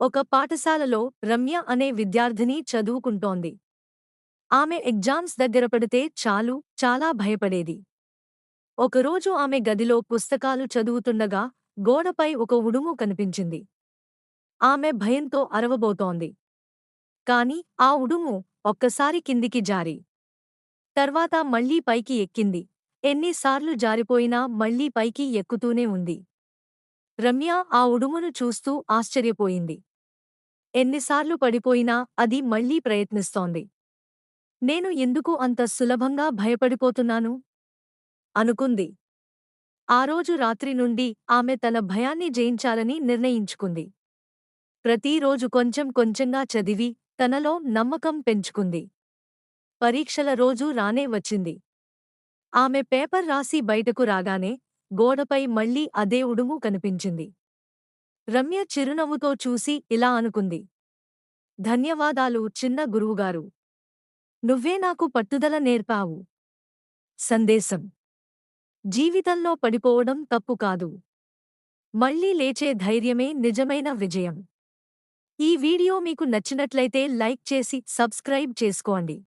ఒక పాఠశాలలో రమ్య అనే విద్యార్థిని చదువుకుంటోంది. ఆమె ఎగ్జామ్స్ దగ్గర పడితే చాలు చాలా భయపడేది. ఒకరోజు ఆమె గదిలో పుస్తకాలు చదువుతుండగా గోడపై ఒక ఉడుము కనిపించింది. ఆమె భయంతో అరవబోతోంది. కాని ఆ ఉడుము ఒక్కసారి కిందికి జారి తర్వాత మళ్లీ పైకి ఎక్కింది. ఎన్నిసార్లు జారిపోయినా మళ్లీ పైకి ఎక్కుతూనే ఉంది. రమ్య ఆ ఉడుమును చూస్తూ ఆశ్చర్యపోయింది. ఎన్నిసార్లు పడిపోయినా అది మళ్లీ ప్రయత్నిస్తోంది. నేను ఎందుకు అంత సులభంగా భయపడిపోతున్నాను? అనుకుంది. ఆ రోజు రాత్రి నుండి ఆమె తన భయాన్ని జయించాలని నిర్ణయించుకుంది. ప్రతిరోజు కొంచెం కొంచెంగా చదివి తనలో నమ్మకం పెంచుకుంది. పరీక్షల రోజు రానే వచ్చింది. ఆమె పేపర్ రాసి బయటకు రాగానే గోడపై మళ్లీ అదే ఉడుము కనిపించింది. రమ్య చిరునవ్వుతో చూసి ఇలా అనుకుంది. ధన్యవాదాలు చిన్న గురువుగారు. నువ్వే నాకు పట్టుదల నేర్పావు. సందేశం: జీవితంలో పడిపోవడం తప్పు కాదు. మళ్లీ లేచే ధైర్యమే నిజమైన విజయం. ఈ వీడియో మీకు నచ్చినట్లయితే లైక్ చేసి సబ్స్క్రైబ్ చేసుకోండి.